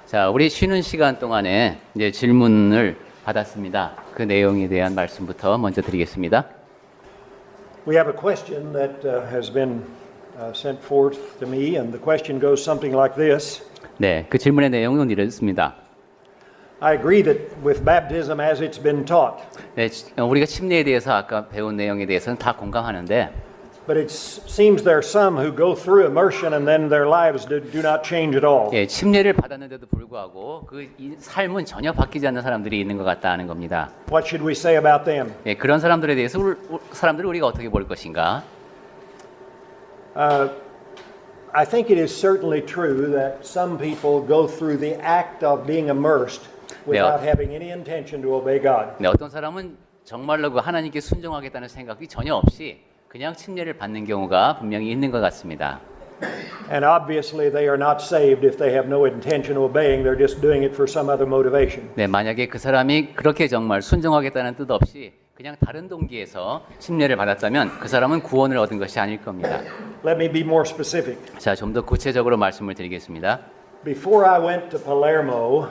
자, 우리 쉬는 시간 동안에 이제 질문을 받았습니다. 그 내용에 대한 말씀부터 먼저 드리겠습니다. We have a question that has been sent forth to me, and the question goes something like this. 네, 그 질문의 내용은 이렇습니다. I agree that with baptism as it's been taught. 네, 우리가 침례에 대해서 아까 배운 내용에 대해서는 다 공감하는데, But it seems there are some who go through immersion and then their lives do not change at all. 예, 침례를 받았는데도 불구하고 그 삶은 전혀 바뀌지 않는 사람들이 있는 것 같다는 겁니다. What should we say about them? 예, 그런 사람들에 대해서 사람들을 우리가 어떻게 볼 것인가? I think it is certainly true that some people go through the act of being immersed without having any intention to obey God. 네, 어떤 사람은 정말로 그 하나님께 순종하겠다는 생각이 전혀 없이 그냥 침례를 받는 경우가 분명히 있는 것 같습니다. And obviously they are not saved if they have no intention of obeying. They're just doing it for some other motivation. 네, 만약에 그 사람이 그렇게 정말 순종하겠다는 뜻 없이 그냥 다른 동기에서 침례를 받았다면 그 사람은 구원을 얻은 것이 아닐 겁니다. Let me be more specific. 자, 좀 더 구체적으로 말씀을 드리겠습니다. Before I went to Palermo,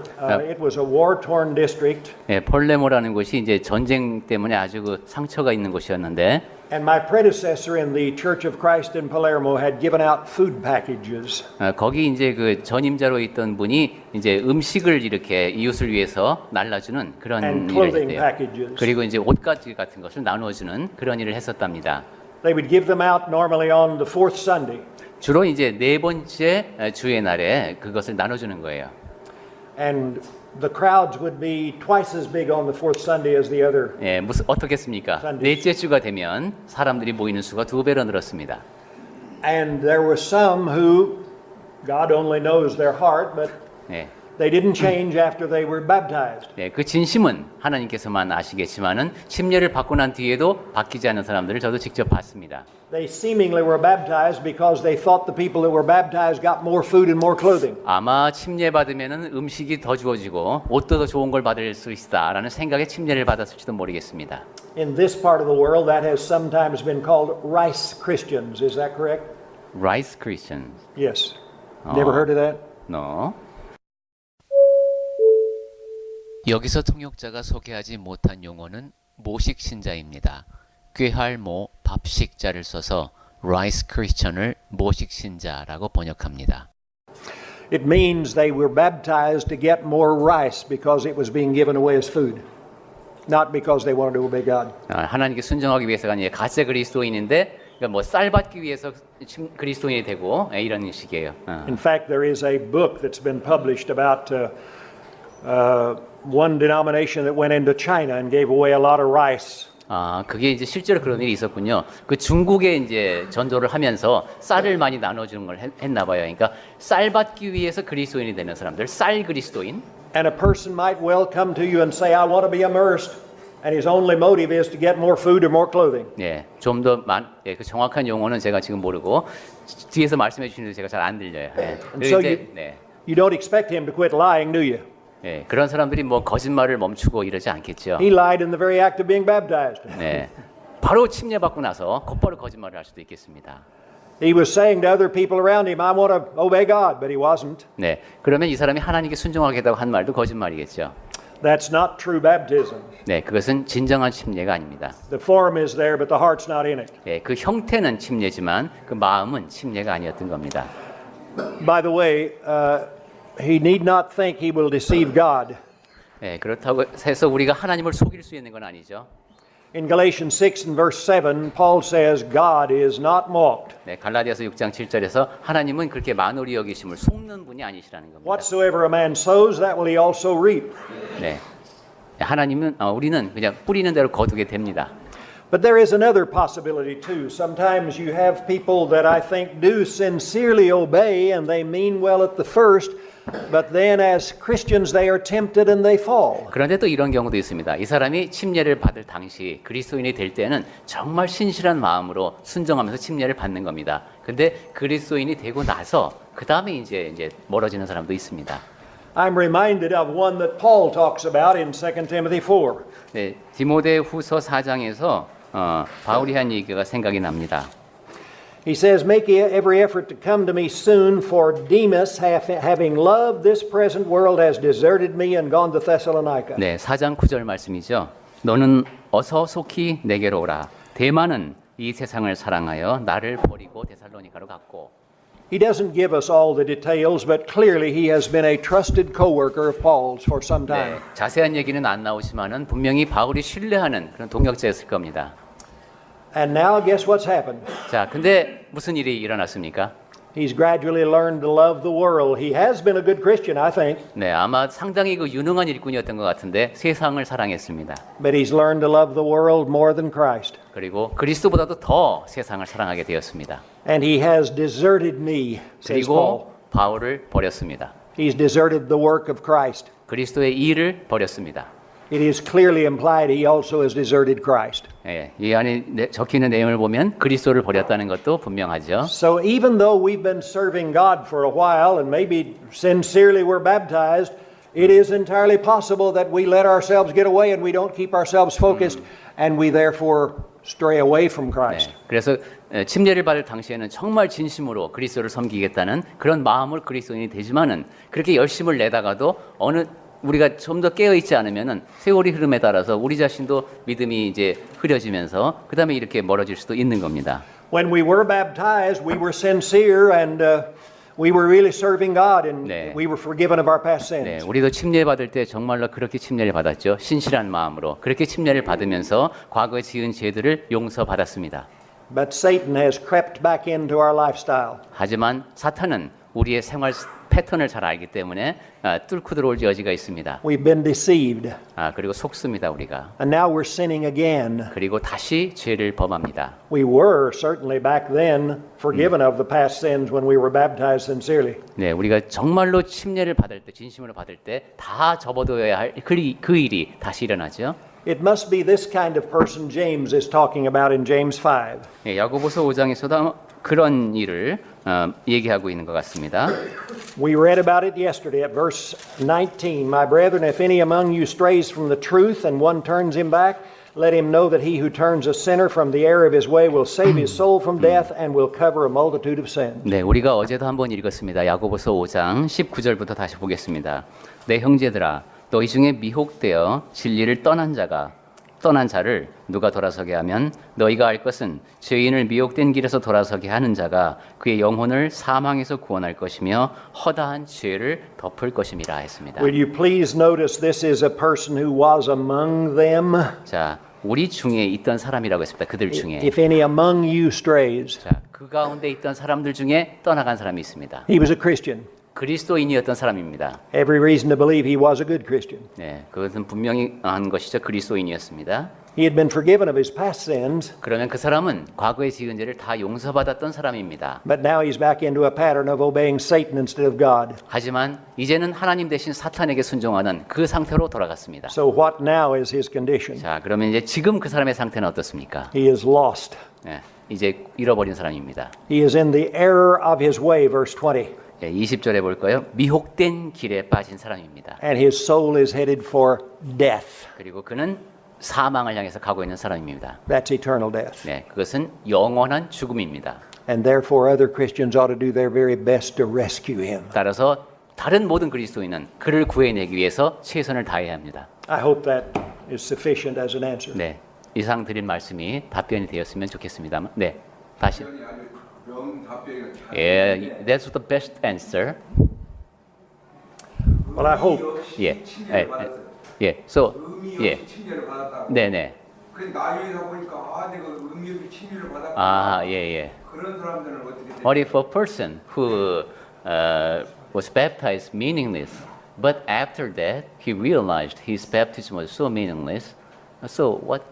it was a war-torn district. 네, 폴레모라는 곳이 이제 전쟁 때문에 아주 그 상처가 있는 곳이었는데, And my predecessor in the Church of Christ in Palermo had given out food packages. 거기 이제 그 전임자로 있던 분이 이제 음식을 이렇게 이웃을 위해서 날라주는 그런 일을 했대요. 그리고 이제 옷가지 같은 것을 나누어주는 그런 일을 했었답니다. They would give them out normally on the fourth Sunday. 주로 이제 네 번째 주의 날에 그것을 나눠주는 거예요. And the crowds would be twice as big on the fourth Sunday as the other. 예, 무슨 어떻겠습니까? 넷째 주가 되면 사람들이 모이는 수가 2배로 늘었습니다. And there were some who, God only knows their heart, but 예. they didn't change after they were baptized. 네, 그 진심은 하나님께서만 아시겠지만은 침례를 받고 난 뒤에도 바뀌지 않는 사람들을 저도 직접 봤습니다. They seemingly were baptized because they thought the people that were baptized got more food and more clothing. 아마 침례 받으면은 음식이 더 주어지고 옷도 더 좋은 걸 받을 수 있다라는 생각에 침례를 받았을지도 모르겠습니다. In this part of the world, that has sometimes been called rice Christians. Is that correct? Rice Christians. Yes. Never heard of that? No. 여기서 통역자가 소개하지 못한 용어는 모식 신자입니다. 꾀할모 밥식자를 써서 Rice Christian을 모식 신자라고 번역합니다. It means they were baptized to get more rice because it was being given away as food, not because they wanted to obey God. 하나님께 순종하기 위해서가 아니라 가짜 그리스도인인데 그러니까 뭐 쌀 받기 위해서 그리스도인이 되고 이런 식이에요. In fact, there is a book that's been published about one denomination that went into China and gave away a lot of rice. 그게 이제 실제로 그런 일이 있었군요. 그 중국에 이제 전도를 하면서 쌀을 많이 나눠주는 걸 했나 봐요. 그러니까 쌀 받기 위해서 그리스도인이 되는 사람들, 쌀 그리스도인. And a person might well come to you and say, I want to be immersed, and his only motive is to get more food or more clothing. 예, 좀 더 그 정확한 용어는 제가 지금 모르고 뒤에서 말씀해 주시는데 제가 잘 안 들려요. 예. So you don't expect him to quit lying, do you? 예, 그런 사람들이 뭐 거짓말을 멈추고 이러지 않겠죠. He lied in the very act of being baptized. 네, 바로 침례 받고 나서 곧바로 거짓말을 할 수도 있겠습니다. He was saying to other people around him, I want to obey God, but he wasn't. 네, 그러면 이 사람이 하나님께 순종하겠다고 한 말도 거짓말이겠죠. That's not true baptism. 네, 그것은 진정한 침례가 아닙니다. The form is there, but the heart's not in it. 네, 그 형태는 침례지만 그 마음은 침례가 아니었던 겁니다. By the way, he need not think he will deceive God. 네, 그렇다고 해서 우리가 하나님을 속일 수 있는 건 아니죠. In Galatians 6 and verse 7, Paul says, God is not mocked. 네, 갈라디아서 6장 7절에서 하나님은 그렇게 만홀히 여기심을 속는 분이 아니시라는 겁니다. Whatsoever a man sows, that will he also reap. 네, 하나님은 우리는 그냥 뿌리는 대로 거두게 됩니다. But there is another possibility too. Sometimes you have people that I think do sincerely obey and they mean well at the first, but then as Christians they are tempted and they fall. 그런데 또 이런 경우도 있습니다. 이 사람이 침례를 받을 당시 그리스도인이 될 때는 정말 신실한 마음으로 순종하면서 침례를 받는 겁니다. 근데 그리스도인이 되고 나서 그 다음에 이제 멀어지는 사람도 있습니다. I'm reminded of one that Paul talks about in 2 Timothy 4. 네, 디모데 후서 4장에서 바울이 한 얘기가 생각이 납니다. He says, make every effort to come to me soon, for Demas, having loved this present world, has deserted me and gone to Thessalonica. 네, 4장 9절 말씀이죠. 너는 어서 속히 내게로 오라. 대만은 이 세상을 사랑하여 나를 버리고 데살로니가로 갔고. He doesn't give us all the details, but clearly he has been a trusted co-worker of Paul's for some time. 네, 자세한 얘기는 안 나오지만은 분명히 바울이 신뢰하는 그런 동역자였을 겁니다. And now guess what's happened? 자, 근데 무슨 일이 일어났습니까? He's gradually learned to love the world. He has been a good Christian, I think. 네, 아마 상당히 그 유능한 일꾼이었던 것 같은데 세상을 사랑했습니다. But he's learned to love the world more than Christ. 그리고 그리스도보다도 더 세상을 사랑하게 되었습니다. And he has deserted me, says Paul. 그리고 바울을 버렸습니다. He's deserted the work of Christ. 그리스도의 일을 버렸습니다. It is clearly implied he also has deserted Christ. 예, 이 안에 적혀 있는 내용을 보면 그리스도를 버렸다는 것도 분명하죠. So even though we've been serving God for a while and maybe sincerely we're baptized, it is entirely possible that we let ourselves get away and we don't keep ourselves focused and we therefore stray away from Christ. 네, 그래서 침례를 받을 당시에는 정말 진심으로 그리스도를 섬기겠다는 그런 마음을 그리스도인이 되지만은 그렇게 열심을 내다가도 어느 우리가 좀 더 깨어 있지 않으면은 세월이 흐름에 따라서 우리 자신도 믿음이 이제 흐려지면서 그다음에 이렇게 멀어질 수도 있는 겁니다. When we were baptized, we were sincere and we were really serving God and 네. we were forgiven of our past 네, sins. 우리도 침례 받을 때 정말로 그렇게 침례를 받았죠. 신실한 마음으로 그렇게 침례를 받으면서 과거에 지은 죄들을 용서받았습니다. But Satan has crept back into our lifestyle. 하지만 사탄은 우리의 생활 패턴을 잘 알기 때문에 뚫고 들어올 여지가 있습니다. We've been deceived. 그리고 속습니다 우리가. And now we're sinning again. 그리고 다시 죄를 범합니다. We were certainly back then forgiven of the past sins when we were baptized sincerely. 네, 우리가 정말로 침례를 받을 때, 진심으로 받을 때 다 접어둬야 할 그 일이 다시 일어나죠. It must be this kind of person James is talking about in James 5. 네, 야고보서 5장에서도 그런 일을 얘기하고 있는 것 같습니다. We read about it yesterday at verse 19. My brethren, if any among you strays from the truth and one turns him back, let him know that he who turns a sinner from the error of his way will save his soul from death and will cover a multitude of sins. 네, 우리가 어제도 한번 읽었습니다. 야고보서 5장 19절부터 다시 보겠습니다. 내 형제들아, 너희 중에 미혹되어 진리를 떠난 자를 누가 돌아서게 하면 너희가 알 것은 죄인을 미혹된 길에서 돌아서게 하는 자가 그의 영혼을 사망에서 구원할 것이며 허다한 죄를 덮을 것임이라 했습니다. Will you please notice this is a person who was among them? 자, 우리 중에 있던 사람이라고 했습니다. 그들 중에. If any among you strays. 자, 그 가운데 있던 사람들 중에 떠나간 사람이 있습니다. He was a Christian. 그리스도인이었던 사람입니다. Every reason to believe he was a good Christian. 네, 그것은 분명히 한 것이죠. 그리스도인이었습니다. He had been forgiven of his past sins, 그러면 그 사람은 과거에 지은 죄를 다 용서받았던 사람입니다. but now he's back into a pattern of obeying Satan instead of God. 하지만 이제는 하나님 대신 사탄에게 순종하는 그 상태로 돌아갔습니다. So what now is his condition? 자, 그러면 이제 지금 그 사람의 상태는 어떻습니까? He is lost. 네, 이제 잃어버린 사람입니다. He is in the error of his way, verse 20. 20절에 볼까요? 미혹된 길에 빠진 사람입니다. And his soul is headed for death. 그리고 그는 사망을 향해서 가고 있는 사람입니다. That's eternal death. 네, 그것은 영원한 죽음입니다. And therefore other Christians ought to do their very best to rescue him. 따라서 다른 모든 그리스도인은 그를 구해내기 위해서 최선을 다해야 합니다. I hope that is sufficient as an answer. 네, 이상 드린 말씀이 답변이 되었으면 좋겠습니다. 네, 다시. Yeah, that's the best answer. Well, I hope. 예, 예, so, 예, 네, 네. 그 나중에 보니까 내가 의미 없이 침례를 받았구나. 아, 예, 예. 그런 사람들은 어떻게 돼요? What if a person who was baptized meaningless, but after that he realized his baptism was so meaningless? So what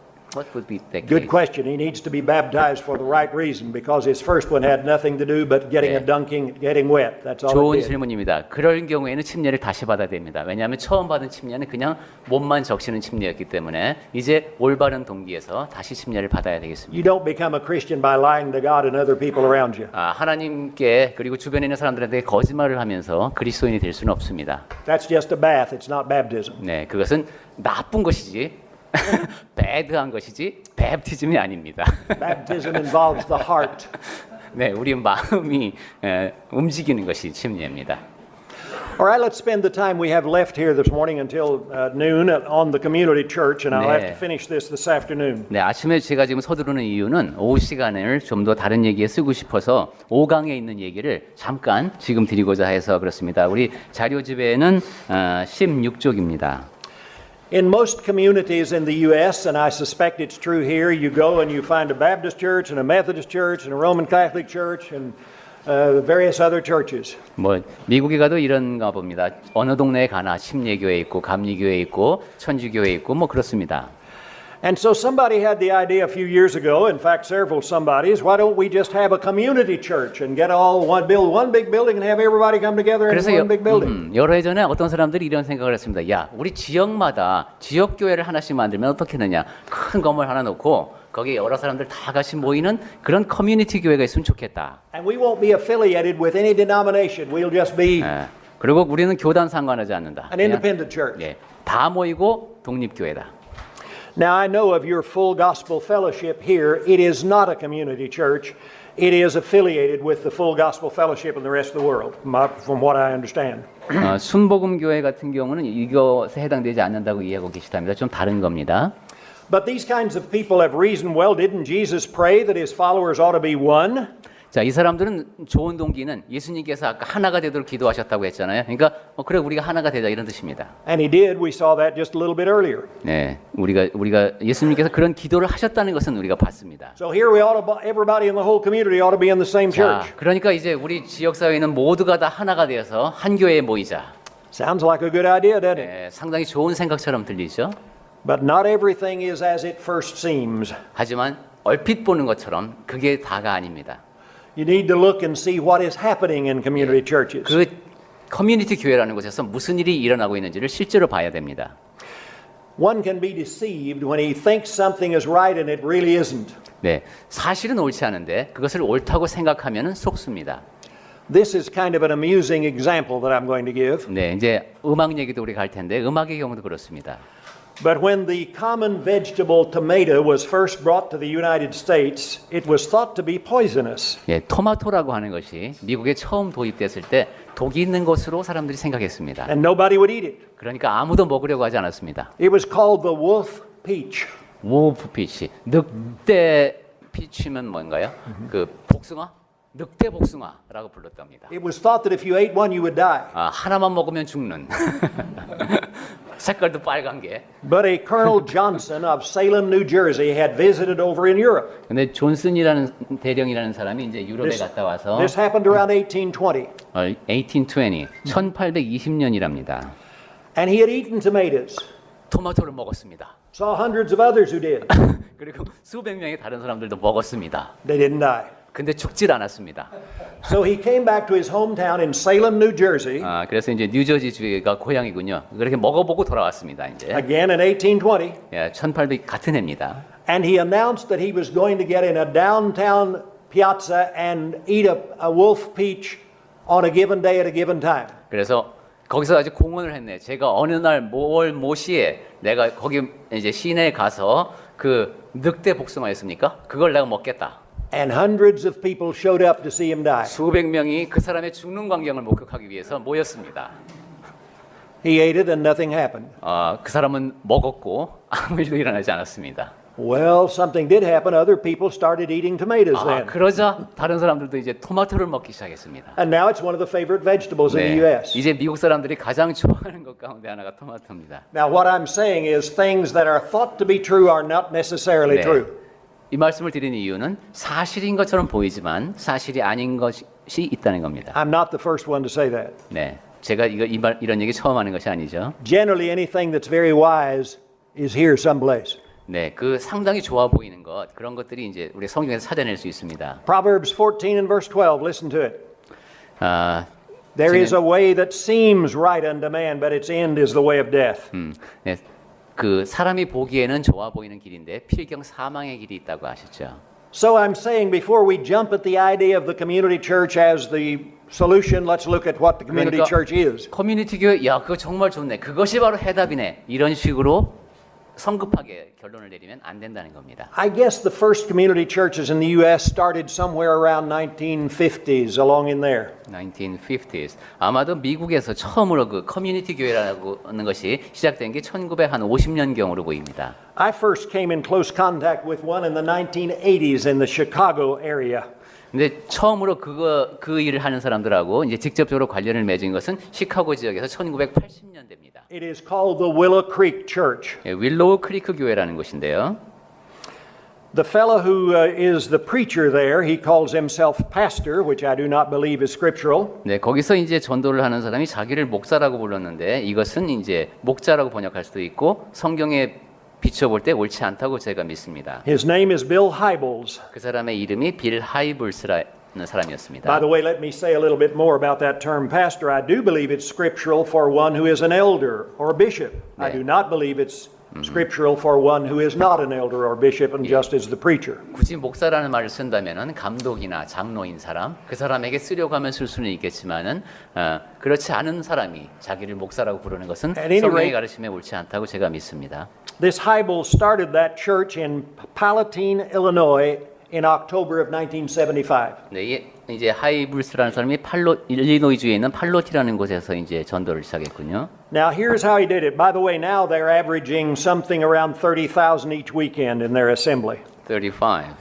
would be the case? Good question. He needs to be baptized for the right reason because his first one had nothing to do but getting a dunking, getting wet. That's all 좋은 it did. 질문입니다. 그럴 경우에는 침례를 다시 받아야 됩니다. 왜냐하면 처음 받은 침례는 그냥 몸만 적시는 침례였기 때문에 이제 올바른 동기에서 다시 침례를 받아야 되겠습니다. You don't become a Christian by lying to God and other people around you. 하나님께 그리고 주변에 있는 사람들한테 거짓말을 하면서 그리스도인이 될 수는 없습니다. That's just a bath. It's not baptism. 네, 그것은 나쁜 것이지 배드한 것이지 뱀티즘이 아닙니다. Baptism involves the heart. 네, 우리 마음이 움직이는 것이 침례입니다. All right, let's spend the time we have left here this morning until noon on the community church, and I'll have to finish this afternoon. 네, 아침에 제가 지금 서두르는 이유는 오후 시간을 좀 더 다른 얘기에 쓰고 싶어서 5강에 있는 얘기를 잠깐 지금 드리고자 해서 그렇습니다. 우리 자료집에는 16쪽입니다. In most communities in the U.S., and I suspect it's true here, you go and you find a Baptist church and a Methodist church and a Roman Catholic church and various other churches. 뭐 미국에 가도 이런가 봅니다. 어느 동네에 가나 침례교회 있고 감리교회 있고 천주교회 있고 뭐 그렇습니다. And so somebody had the idea a few years ago, in fact several somebodies, why don't we just have a community church and get build one big building and have everybody come together in one big building. 여러 해 전에 어떤 사람들이 이런 생각을 했습니다. 야, 우리 지역마다 지역교회를 하나씩 만들면 어떻겠느냐. 큰 건물 하나 놓고 거기 여러 사람들 다 같이 모이는 그런 커뮤니티 교회가 있으면 좋겠다. And we won't be affiliated with any denomination. We'll just be 그리고 우리는 교단 상관하지 않는다. an independent church. 예, 다 모이고 독립교회다. Now I know of your full gospel fellowship here. It is not a community church. It is affiliated with the full gospel fellowship in the rest of the world, from what I understand. 순복음교회 같은 경우는 이것에 해당되지 않는다고 이해하고 계시답니다. 좀 다른 겁니다. But these kinds of people have reasoned, well, didn't Jesus pray that his followers ought to be one? 자, 이 사람들은 좋은 동기는 예수님께서 아까 하나가 되도록 기도하셨다고 했잖아요. 그러니까 그래 우리가 하나가 되자 이런 뜻입니다. And he did. We saw that just a little bit earlier. 네, 우리가 예수님께서 그런 기도를 하셨다는 것은 우리가 봤습니다. So here everybody in the whole community ought to be in the same church. 자, 그러니까 이제 우리 지역 사회에 있는 모두가 다 하나가 되어서 한 교회에 모이자. Sounds like a good idea, doesn't it? 네, 상당히 좋은 생각처럼 들리죠. But not everything is as it first seems. 하지만 얼핏 보는 것처럼 그게 다가 아닙니다. You need to look and see what is happening in community churches. 그 커뮤니티 교회라는 곳에서 무슨 일이 일어나고 있는지를 실제로 봐야 됩니다. One can be deceived when he thinks something is right and it really isn't. 네, 사실은 옳지 않은데 그것을 옳다고 생각하면은 속습니다. This is kind of an amusing example that I'm going to give. 네, 이제 음악 얘기도 우리가 할 텐데 음악의 경우도 그렇습니다. But when the common vegetable tomato was first brought to the United States, it was thought to be poisonous. 예, 토마토라고 하는 것이 미국에 처음 도입됐을 때 독이 있는 것으로 사람들이 생각했습니다. And nobody would eat it. 그러니까 아무도 먹으려고 하지 않았습니다. It was called the wolf peach. wolf peach, 늑대 피치면 뭔가요? 그 복숭아? 늑대 복숭아라고 불렀답니다. It was thought that if you ate one, you would die. 하나만 먹으면 죽는. 색깔도 빨간 게. But a Colonel Johnson of Salem, New Jersey, had visited over in Europe. 근데 존슨이라는 대령이라는 사람이 이제 유럽에 갔다 와서 This happened around 1820. 1820, 1820년이랍니다. And he had eaten tomatoes. 토마토를 먹었습니다. Saw hundreds of others who did. 그리고 수백 명의 다른 사람들도 먹었습니다. They didn't die. 근데 죽질 않았습니다. So he came back to his hometown in Salem, New Jersey. 그래서 이제 뉴저지 주가 고향이군요. 그렇게 먹어보고 돌아왔습니다. 이제. Again in 1820. 예, 1800 같은 해입니다. And he announced that he was going to get in a downtown piazza and eat a wolf peach on a given day at a given time. 그래서 거기서 아주 공언을 했네. 제가 어느 날 모시에 내가 거기 이제 시내에 가서 그 늑대 복숭아였습니까? 그걸 내가 먹겠다. And hundreds of people showed up to see him die. 수백 명이 그 사람의 죽는 광경을 목격하기 위해서 모였습니다. He ate it and nothing happened. 그 사람은 먹었고 아무 일도 일어나지 않았습니다. Well, something did happen. Other people started eating tomatoes then. 그러자 다른 사람들도 이제 토마토를 먹기 시작했습니다. And now it's one of the favorite vegetables in the U.S. 이제 미국 사람들이 가장 좋아하는 것 가운데 하나가 토마토입니다. Now what I'm saying is things that are thought to be true are not necessarily true. 이 말씀을 드리는 이유는 사실인 것처럼 보이지만 사실이 아닌 것이 있다는 겁니다. I'm not the first one to say that. 네, 제가 이런 얘기 처음 하는 것이 아니죠. Generally anything that's very wise is here someplace. 네, 그 상당히 좋아 보이는 것 그런 것들이 이제 우리 성경에서 찾아낼 수 있습니다. Proverbs 14 and verse 12. Listen to it. There is a way that seems right unto man, but its end is the way of death. 네, 그 사람이 보기에는 좋아 보이는 길인데 필경 사망의 길이 있다고 하셨죠. So I'm saying before we jump at the idea of the community church as the solution, let's look at what the community church is. 커뮤니티 교회, 야 그거 정말 좋네. 그것이 바로 해답이네. 이런 식으로 성급하게 결론을 내리면 안 된다는 겁니다. I guess the first community churches in the U.S. started somewhere around 1950s, along in there. 1950s. 아마도 미국에서 처음으로 그 커뮤니티 교회라고 하는 것이 시작된 게 1950년경으로 보입니다. I first came in close contact with one in the 1980s in the Chicago area. 근데 처음으로 그 일을 하는 사람들하고 이제 직접적으로 관련을 맺은 것은 시카고 지역에서 1980년대입니다. It is called the Willow Creek Church. 예, 윌로우 크리크 교회라는 곳인데요. The fellow who is the preacher there, he calls himself pastor, which I do not believe is scriptural. 네, 거기서 이제 전도를 하는 사람이 자기를 목사라고 불렀는데 이것은 이제 목자라고 번역할 수도 있고 성경에 비춰볼 때 옳지 않다고 제가 믿습니다. His name is Bill Hybels. 그 사람의 이름이 빌 하이블스라는 사람이었습니다. By the way, let me say a little bit more about that term pastor. I do believe it's scriptural for one who is an elder or bishop. I 네. do not believe it's scriptural for one who is not an elder or bishop and just is the preacher. 굳이 목사라는 말을 쓴다면은 감독이나 장로인 사람, 그 사람에게 쓰려고 하면 쓸 수는 있겠지만은 그렇지 않은 사람이 자기를 목사라고 부르는 것은 At any 성경의 rate, 가르침에 옳지 않다고 제가 믿습니다. This Hybels started that church in Palatine, Illinois in October of 1975. 네, 이제 하이블스라는 사람이 일리노이주에 있는 팔로티라는 곳에서 이제 전도를 시작했군요. Now here's how he did it. By the way, now they're averaging something around 30,000 each weekend in their assembly. 35,000?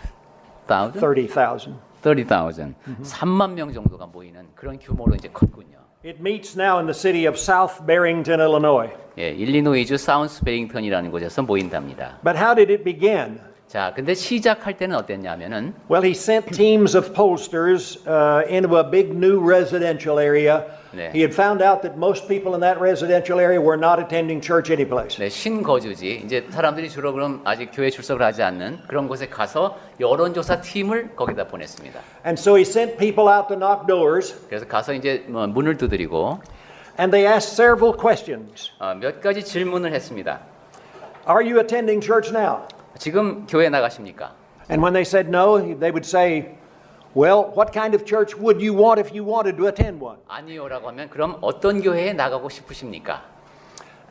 30,000. 30,000. 3만 명 정도가 모이는 그런 규모로 이제 컸군요. It meets now in the city of South Barrington, Illinois. 예, 일리노이주 사우스 베링턴이라는 곳에서 모인답니다. But how did it begin? 자, 근데 시작할 때는 어땠냐면은 Well, he sent teams of pollsters into a big new residential area. 네. He had found out that most people in that residential area were not attending church anyplace. 네, 신거주지 이제 사람들이 주로 그럼 아직 교회 출석을 하지 않는 그런 곳에 가서 여론조사 팀을 거기다 보냈습니다. And so he sent people out to knock doors, 그래서 가서 이제 문을 두드리고 and they asked several questions. 몇 가지 질문을 했습니다. Are you attending church now? 지금 교회 나가십니까? And when they said no, they would say, well, what kind of church would you want if you wanted to attend one? 아니요라고 하면 그럼 어떤 교회에 나가고 싶으십니까?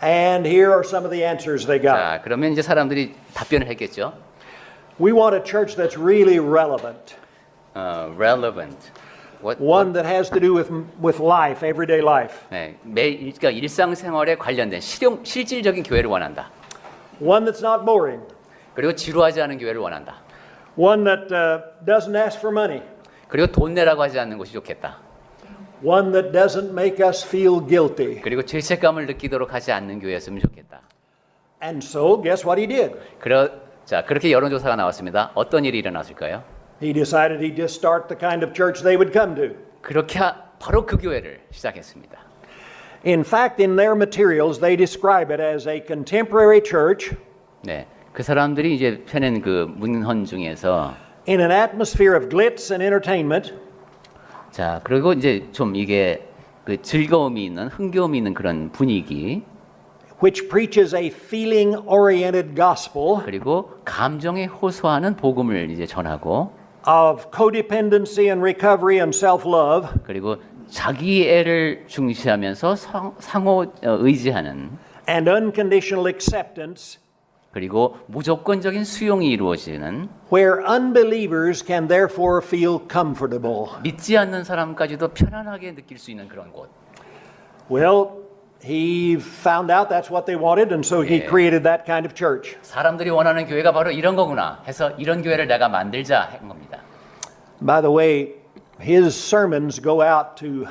And here are some of the answers they got. 자, 그러면 이제 사람들이 답변을 했겠죠. We want a church that's really relevant. Relevant. One that has to do with life, everyday life. 네, 그러니까 일상생활에 관련된 실질적인 교회를 원한다. One that's not boring. 그리고 지루하지 않은 교회를 원한다. One that doesn't ask for money. 그리고 돈 내라고 하지 않는 것이 좋겠다. One that doesn't make us feel guilty. 그리고 죄책감을 느끼도록 하지 않는 교회였으면 좋겠다. And so, guess what he did? 자, 그렇게 여론조사가 나왔습니다. 어떤 일이 일어났을까요? He decided he'd just start the kind of church they would come to. 그렇게 바로 그 교회를 시작했습니다. In fact, in their materials, they describe it as a contemporary church. 네, 그 사람들이 이제 펴낸 그 문헌 중에서 In an atmosphere of glitz and entertainment. 자, 그리고 이제 좀 이게 그 즐거움이 있는 흥겨움이 있는 그런 분위기. Which preaches a feeling-oriented gospel. 그리고 감정에 호소하는 복음을 이제 전하고. Of codependency and recovery and self-love. 그리고 자기애를 중시하면서 상호 의지하는. And unconditional acceptance. 그리고 무조건적인 수용이 이루어지는 where unbelievers can therefore feel comfortable. 믿지 않는 사람까지도 편안하게 느낄 수 있는 그런 곳. Well, he found out that's what they wanted, and so he created that kind of church. 사람들이 원하는 교회가 바로 이런 거구나 해서 이런 교회를 내가 만들자 한 겁니다. By the way, his sermons go out to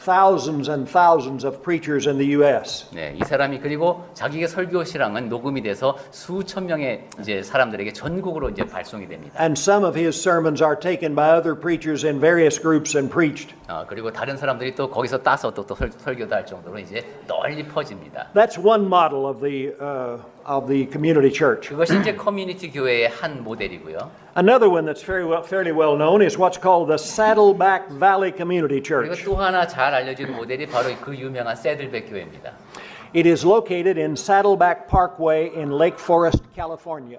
thousands and thousands of preachers in the U.S. 네, 이 사람이 그리고 자기의 설교 실황은 녹음이 돼서 수천 명의 이제 사람들에게 전국으로 이제 발송이 됩니다. And some of his sermons are taken by other preachers in various groups and preached. 그리고 다른 사람들이 또 거기서 따서 또 설교도 할 정도로 이제 널리 퍼집니다. That's one model of the community church. 그것이 이제 커뮤니티 교회의 한 모델이고요. Another one that's fairly well known is what's called the Saddleback Valley Community 그리고 Church. 또 하나 잘 알려진 모델이 바로 그 유명한 새들백 교회입니다. It is located in Saddleback Parkway in Lake Forest, California.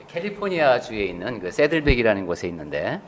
캘리포니아주에 있는 그 새들백이라는 곳에 있는데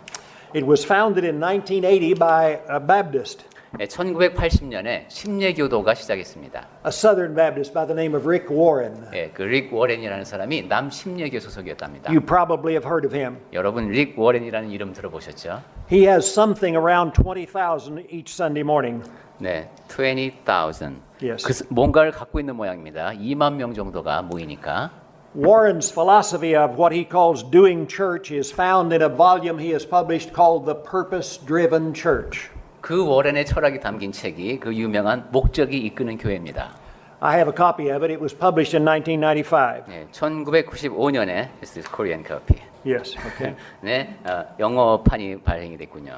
It was founded in 1980 by a Baptist. 1980년에 침례교도가 시작했습니다. A Southern Baptist by the name of Rick Warren. 예, 그 릭 워렌이라는 사람이 남침례교 소속이었답니다. You probably have heard of him. 여러분 릭 워렌이라는 이름 들어보셨죠? He has something around 20,000 each Sunday morning. 네, 20,000. Yes. 그 뭔가를 갖고 있는 모양입니다. 2만 명 정도가 모이니까. Warren's philosophy of what he calls doing church is found in a volume he has published called The Purpose-Driven Church. 그 워렌의 철학이 담긴 책이 그 유명한 목적이 이끄는 교회입니다. I have a copy of it. It was published in 1995. 네, 1995년에 This is Korean copy. Yes, okay. 네, 영어판이 발행이 됐군요.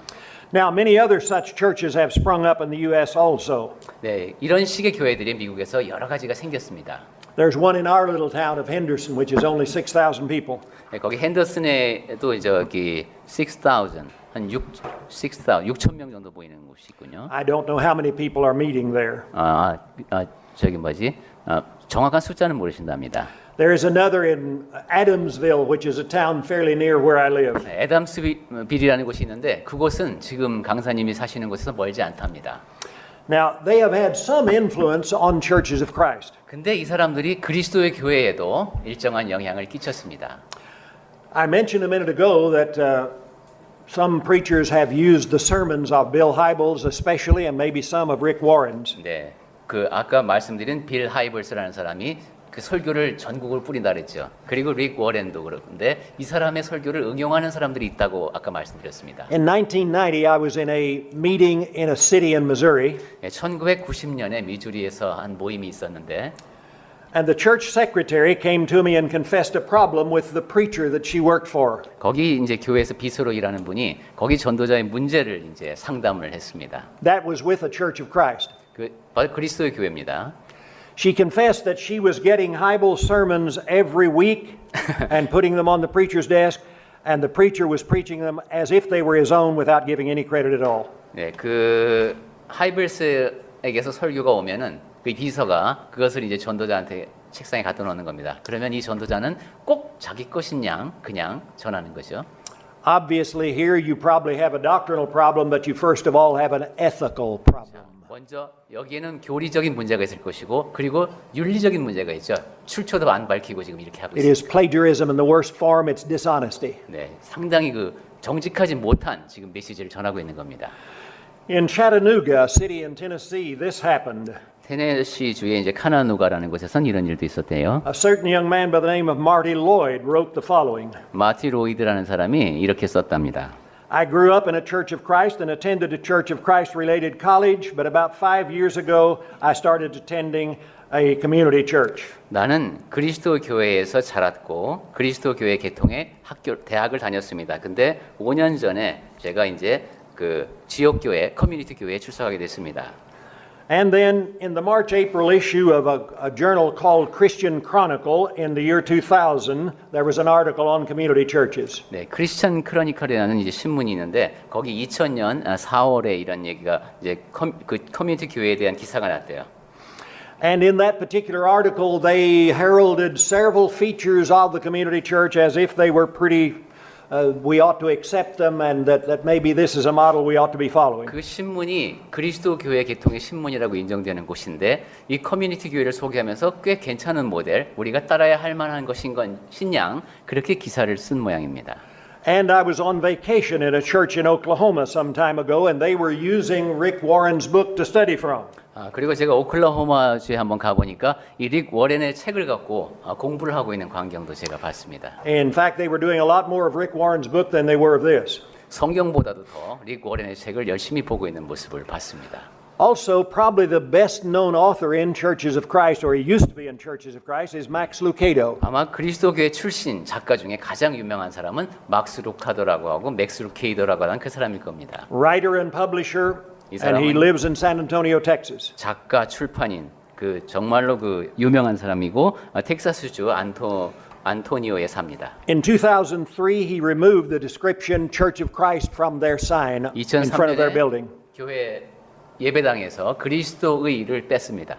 Now, many other such churches have sprung up in the U.S. also. 네, 이런 식의 교회들이 미국에서 여러 가지가 생겼습니다. There's one in our little town of Henderson, which is only 6,000 people. 네, 거기 핸더슨에도 저기 6,000, 한 6천 명 정도 보이는 곳이 있군요. I don't know how many people are meeting there. 저기 뭐지? 정확한 숫자는 모르신답니다. There is another in Adamsville, which is a town fairly near where I live. 애담스빌이라는 곳이 있는데 그곳은 지금 강사님이 사시는 곳에서 멀지 않답니다. Now, they have had some influence on churches of Christ. 근데 이 사람들이 그리스도의 교회에도 일정한 영향을 끼쳤습니다. I mentioned a minute ago that some preachers have used the sermons of Bill Hybels especially, and maybe some of Rick Warren's. 네, 그 아까 말씀드린 빌 하이벌스라는 사람이 그 설교를 전국을 뿌린다 그랬죠. 그리고 릭 워렌도 그런데 이 사람의 설교를 응용하는 사람들이 있다고 아까 말씀드렸습니다. In 1990, I was in a meeting in a city in Missouri. 1990년에 미주리에서 한 모임이 있었는데 And the church secretary came to me and confessed a problem with the preacher that she worked for. 거기 이제 교회에서 비서로 일하는 분이 거기 전도자의 문제를 이제 상담을 했습니다. That was with a Church of Christ. 그 바로 그리스도의 교회입니다. She confessed that she was getting Hybel sermons every week and putting them on the preacher's desk, and the preacher was preaching them as if they were his own without giving any credit at all. 네, 그 하이벌스에게서 설교가 오면은 그 비서가 그것을 이제 전도자한테 책상에 갖다 놓는 겁니다. 그러면 이 전도자는 꼭 자기 것인 양 그냥 전하는 거죠. Obviously, here you probably have a doctrinal problem, but you first of all have an ethical problem. 먼저 여기에는 교리적인 문제가 있을 것이고 그리고 윤리적인 문제가 있죠. 출처도 안 밝히고 지금 이렇게 하고 It is 있습니다. plagiarism in the worst form. It's dishonesty. 네, 상당히 그 정직하지 못한 지금 메시지를 전하고 있는 겁니다. In Chattanooga, a city in Tennessee, this happened. 테네시 주에 이제 카나누가라는 곳에선 이런 일도 있었대요. A certain young man by the name of Marty Lloyd wrote the following. 마티 로이드라는 사람이 이렇게 썼답니다. I grew up in a Church of Christ and attended a Church of Christ related college, but about 5 years ago I started attending a community church. 나는 그리스도 교회에서 자랐고 그리스도 교회 계통의 대학을 다녔습니다. 근데 5년 전에 제가 이제 그 지역 교회, 커뮤니티 교회에 출석하게 됐습니다. And then in the March-April issue of a journal called Christian Chronicle in the year 2000, there was an article on community churches. 네, 크리스천 크로니컬이라는 이제 신문이 있는데 거기 2000년 4월에 이런 얘기가 이제 그 커뮤니티 교회에 대한 기사가 났대요. And in that particular article, they heralded several features of the community church as if they were pretty we ought to accept them and that maybe this is a model we ought to be following. 그 신문이 그리스도 교회 계통의 신문이라고 인정되는 곳인데 이 커뮤니티 교회를 소개하면서 꽤 괜찮은 모델, 우리가 따라야 할 만한 것인 건 신양 그렇게 기사를 쓴 모양입니다. And I was on vacation in a church in Oklahoma some time ago and they were using Rick Warren's book to study from. 그리고 제가 오클라호마주에 한번 가보니까 이 릭 워렌의 책을 갖고 공부를 하고 있는 광경도 제가 봤습니다. In fact, they were doing a lot more of Rick Warren's book than they were of this. 성경보다도 더 릭 워렌의 책을 열심히 보고 있는 모습을 봤습니다. Also, probably the best known author in Churches of Christ, or he used to be in Churches of Christ, is Max Lucado. 아마 그리스도 교회 출신 작가 중에 가장 유명한 사람은 막스 루카도라고 하고 맥스 루케이더라고 하는 그 사람일 겁니다. Writer and publisher, 이 and he 사람은 lives in San Antonio, Texas. 작가 출판인 그 정말로 그 유명한 사람이고 텍사스주 안토니오에 삽니다. In 2003, he removed the description Church of Christ from their sign in front of their building. 2003년에 교회 예배당에서 그리스도의를 뺐습니다.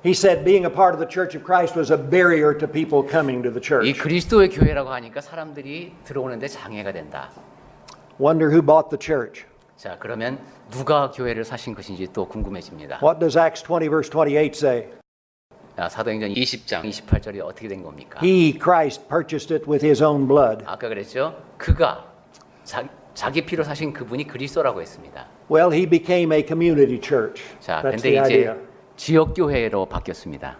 He said being a part of the Church of Christ was a barrier to people coming to the 이 church. 그리스도의 교회라고 하니까 사람들이 들어오는데 장애가 된다. Wonder who bought the church. 자, 그러면 누가 교회를 사신 것인지 또 궁금해집니다. What does Acts 20 verse 28 say? 자, 사도행전 20장 28절이 어떻게 된 겁니까? He, Christ, purchased it with his own blood. 아까 그랬죠? 그가 자기 피로 사신 그분이 그리스도라고 했습니다. Well, he became a community church. 자, That's 근데 the 이제 idea. 지역 교회로 바뀌었습니다.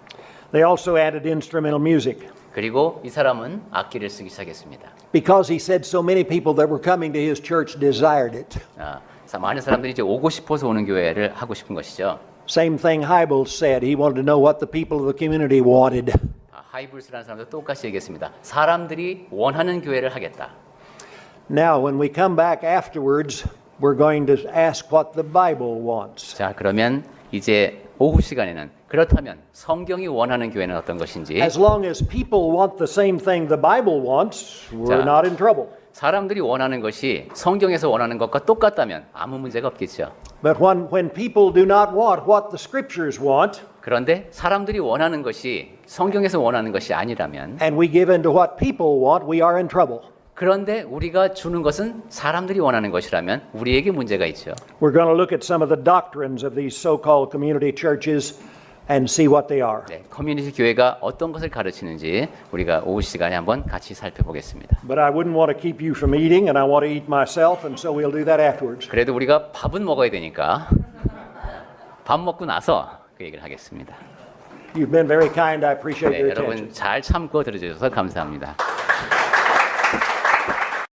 They also added instrumental music. 그리고 이 사람은 악기를 쓰기 시작했습니다. Because he said so many people that were coming to his church desired it. 많은 사람들이 이제 오고 싶어서 오는 교회를 하고 싶은 것이죠. Same thing Hybels said. He wanted to know what the people of the community wanted. 하이블스라는 사람도 똑같이 얘기했습니다. 사람들이 원하는 교회를 하겠다. Now, when we come back afterwards, we're going to ask what the Bible wants. 자, 그러면 이제 오후 시간에는 그렇다면 성경이 원하는 교회는 어떤 것인지 As long as people want the same thing the Bible wants, we're 자. not in trouble. 사람들이 원하는 것이 성경에서 원하는 것과 똑같다면 아무 문제가 없겠죠. But when people do not want what the Scriptures want, 그런데 사람들이 원하는 것이 성경에서 원하는 것이 아니라면 and we give in to what people want, we are in trouble. 그런데 우리가 주는 것은 사람들이 원하는 것이라면 우리에게 문제가 있죠. We're going to look at some of the doctrines of these so-called community churches and see what they are. 네, 커뮤니티 교회가 어떤 것을 가르치는지 우리가 오후 시간에 한번 같이 살펴보겠습니다. But I wouldn't want to keep you from eating, and I want to eat myself, and so we'll do that afterwards. 그래도 우리가 밥은 먹어야 되니까 밥 먹고 나서 그 얘기를 하겠습니다. You've been very kind. I appreciate 네, your attention. 여러분 잘 참고 들어주셔서 감사합니다.